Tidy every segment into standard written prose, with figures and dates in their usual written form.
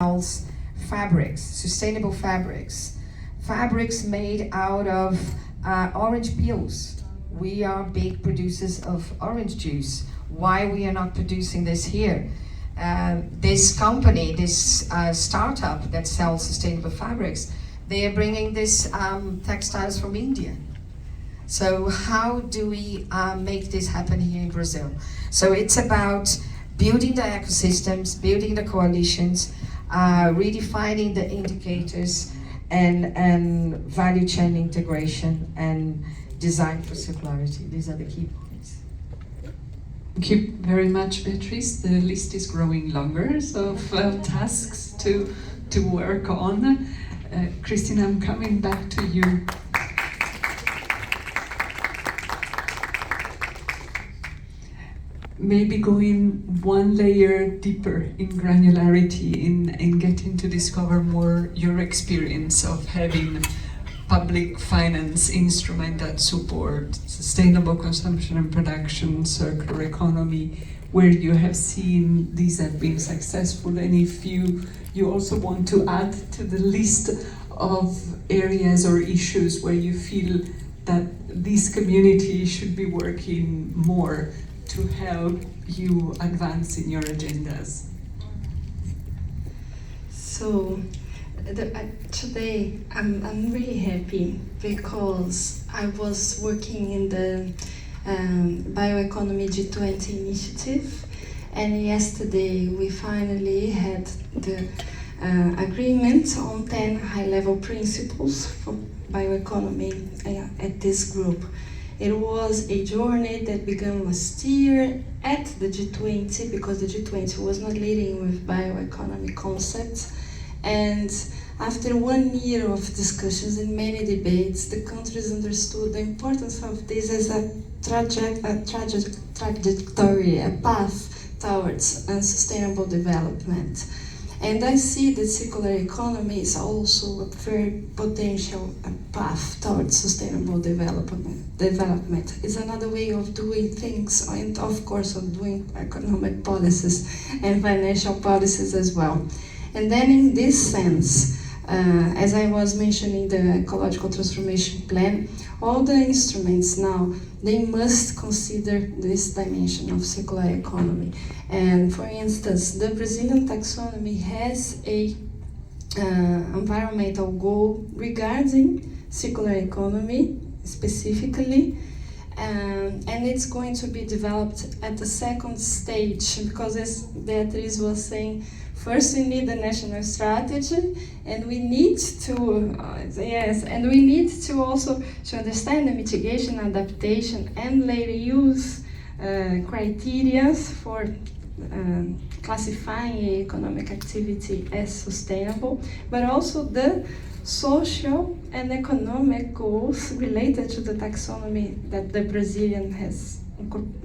sells fabrics, sustainable fabrics, fabrics made out of orange peels. We are big producers of orange juice. Why we are not producing this here? This company, this startup that sells sustainable fabrics, they are bringing this textiles from India. So how do we make this happen here in Brazil? So it's about building the ecosystems, building the coalitions, redefining the indicators, and value chain integration and design for circularity. These are the key points. Thank you very much, Beatrice. The list is growing longer of tasks to work on. Christina, I'm coming back to you. Maybe going one layer deeper in granularity, in getting to discover more your experience of having public finance instrument that support sustainable consumption and production, circular economy, where you have seen these have been successful, and if you also want to add to the list of areas or issues where you feel that this community should be working more to help you advance in your agendas. So today I'm really happy because I was working in the Bioeconomy G20 initiative, and yesterday we finally had the agreement on 10 high-level principles for bioeconomy at this group. It was a journey that began last year at the G20, because the G20 was not leading with bioeconomy concepts. And after 1 year of discussions and many debates, the countries understood the importance of this as a trajectory, a path towards sustainable development. And I see that circular economy is also a very potential path towards sustainable development. It's another way of doing things, and of course of doing economic policies and financial policies as well. And then in this sense, as I was mentioning the ecological transformation plan, all the instruments now, they must consider this dimension of circular economy. And for instance, the Brazilian taxonomy has a environmental goal regarding circular economy specifically, and it's going to be developed at the second stage, because as Beatriz was saying, first we need the national strategy, and we need to also to understand the mitigation, adaptation, and later use criteria for classifying economic activity as sustainable, but also the social and economic goals related to the taxonomy that the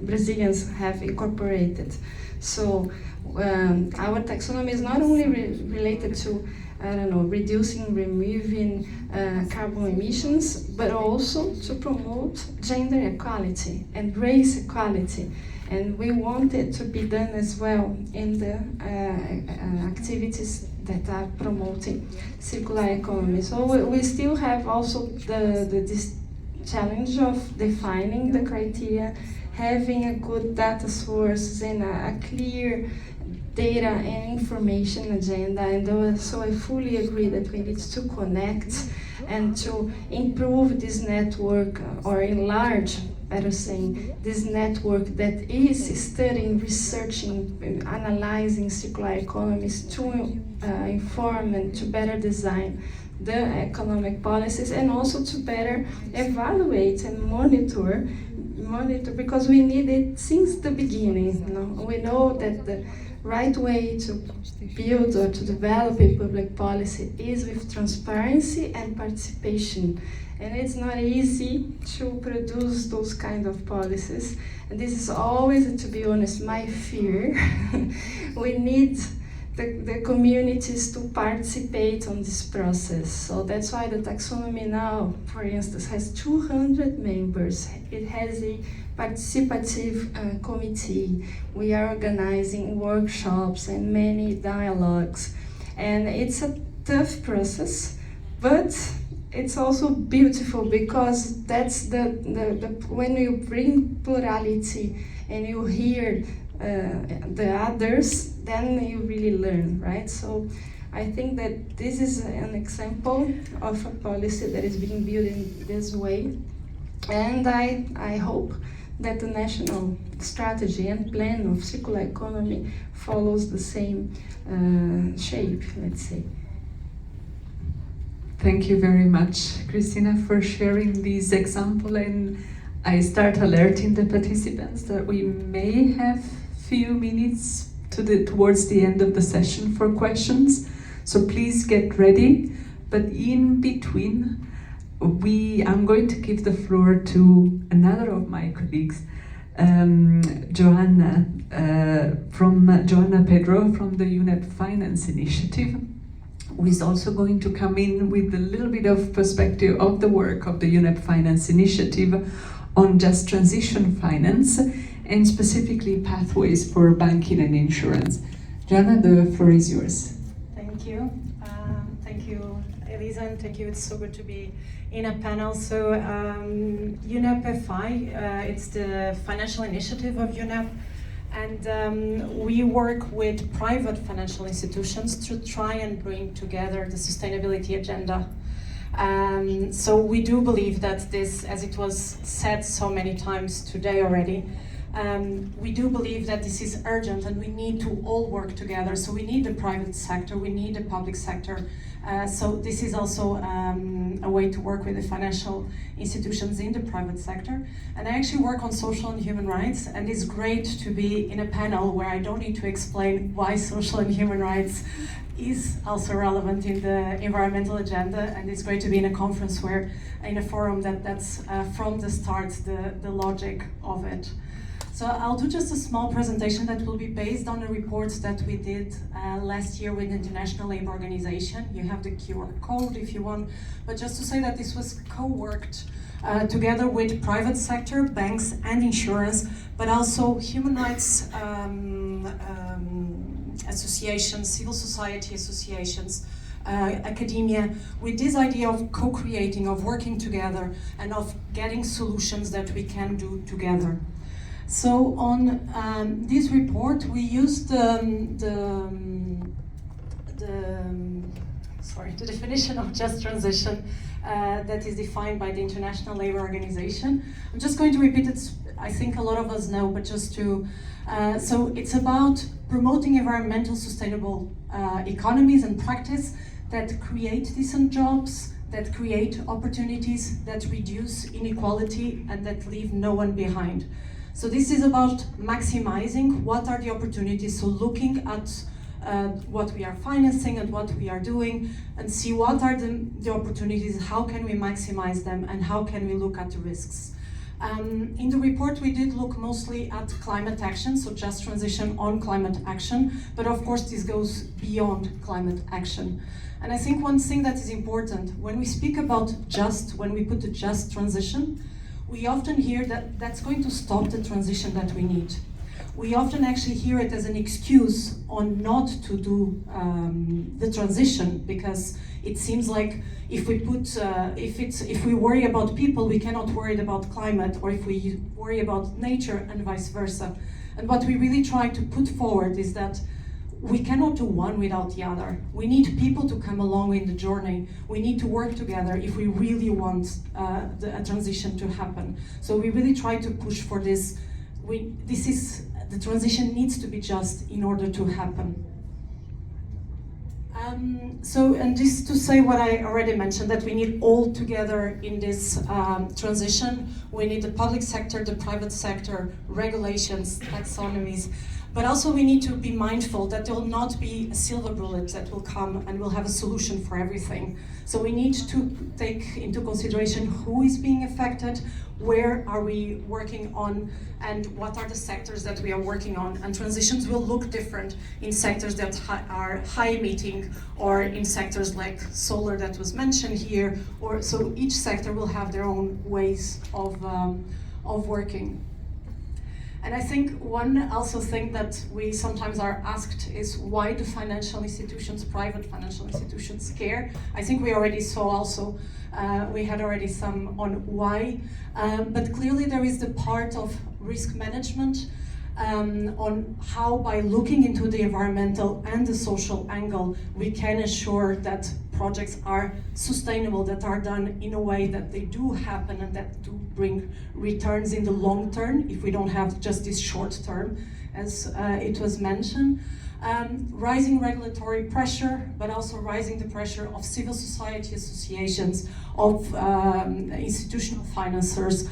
Brazilians have incorporated. So our taxonomy is not only related to reducing, removing carbon emissions, but also to promote gender equality and race equality. And we want it to be done as well in the activities that are promoting circular economy. So we still have also this challenge of defining the criteria, having a good data source and a clear data and information agenda. And so I fully agree that we need to connect and to improve this network, or enlarge, better saying, this network that is studying, researching, and analyzing circular economies to inform and to better design the economic policies, and also to better evaluate and monitor, because we need it since the beginning. We know that the right way to build or to develop a public policy is with transparency and participation. And it's not easy to produce those kind of policies. And this is always, to be honest, my fear. We need the communities to participate on this process. So that's why the taxonomy now, for instance, has 200 members. It has a participative committee. We are organizing workshops and many dialogues. And it's a tough process, but it's also beautiful because that's the when you bring plurality and you hear the others, then you really learn, right? So I think that this is an example of a policy that is being built in this way, and I hope that the national strategy and plan of circular economy follows the same shape, let's say. Thank you very much, Christina, for sharing this example, and I start alerting the participants that we may have few minutes towards the end of the session for questions, so please get ready. But in between, I'm going to give the floor to another of my colleagues, Joanna Pedro from the UNEP Finance Initiative, who is also going to come in with a little bit of perspective of the work of the UNEP Finance Initiative on just transition finance and specifically pathways for banking and insurance. Joanna, the floor is yours. Thank you. Thank you, Elisa, and thank you. It's so good to be in a panel. So UNEP FI, it's the financial initiative of UNEP, and we work with private financial institutions to try and bring together the sustainability agenda. So we do believe that this, as it was said so many times today already, we do believe that this is urgent and we need to all work together. So we need the private sector, we need the public sector. So this is also a way to work with the financial institutions in the private sector. And I actually work on social and human rights, and it's great to be in a panel where I don't need to explain why social and human rights is also relevant in the environmental agenda, and it's great to be in a conference where, in a forum that's from the start, the logic of it. So I'll do just a small presentation that will be based on a report that we did last year with the International Labour Organization. You have the QR code if you want, but just to say that this was co-worked together with private sector, banks and insurance, but also human rights associations, civil society associations, academia, with this idea of co-creating, of working together, and of getting solutions that we can do together. So on this report, we used the definition of just transition that is defined by the International Labour Organization. I'm just going to repeat it. I think a lot of us know, but just to so it's about promoting environmental sustainable economies and practice that create decent jobs, that create opportunities, that reduce inequality, and that leave no one behind. So this is about maximizing what are the opportunities, so looking at what we are financing and what we are doing, and see what are the opportunities, how can we maximize them, and how can we look at the risks. In the report, we did look mostly at climate action, so just transition on climate action, but of course this goes beyond climate action. And I think one thing that is important, when we speak about when we put the just transition, we often hear that that's going to stop the transition that we need. We often actually hear it as an excuse on not to do the transition, because it seems like if we worry about people, we cannot worry about climate, or if we worry about nature and vice versa. And what we really try to put forward is that we cannot do one without the other. We need people to come along in the journey. We need to work together if we really want a transition to happen. So we really try to push for this. The transition needs to be just in order to happen. And just to say what I already mentioned, that we need all together in this transition. We need the public sector, the private sector, regulations, taxonomies, but also we need to be mindful that there will not be a silver bullet that will come and will have a solution for everything. So we need to take into consideration who is being affected, where are we working on, and what are the sectors that we are working on. And transitions will look different in sectors that are high emitting, or in sectors like solar that was mentioned here, or so each sector will have their own ways of working. And I think one also thing that we sometimes are asked is, why do financial institutions, private financial institutions, care? I think we already saw also, we had already some on why, but clearly there is the part of risk management, on how, by looking into the environmental and the social angle, we can ensure that projects are sustainable, that are done in a way that they do happen and that do bring returns in the long term, if we don't have just this short term, as it was mentioned. Rising regulatory pressure, but also rising the pressure of civil society associations, of institutional financiers.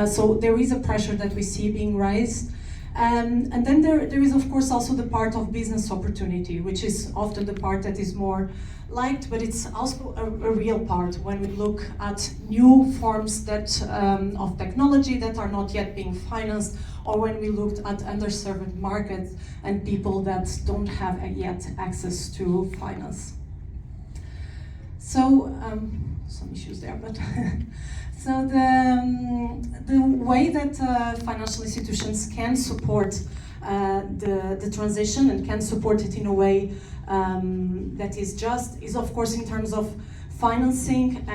So there is a pressure that we see being raised. And then there is, of course, also the part of business opportunity, which is often the part that is more liked, but it's also a real part when we look at new forms that of technology that are not yet being financed, or when we looked at underserved markets and people that don't have yet access to finance. So, some issues there, but so the way that financial institutions can support the transition and can support it in a way that is just, is of course in terms of financing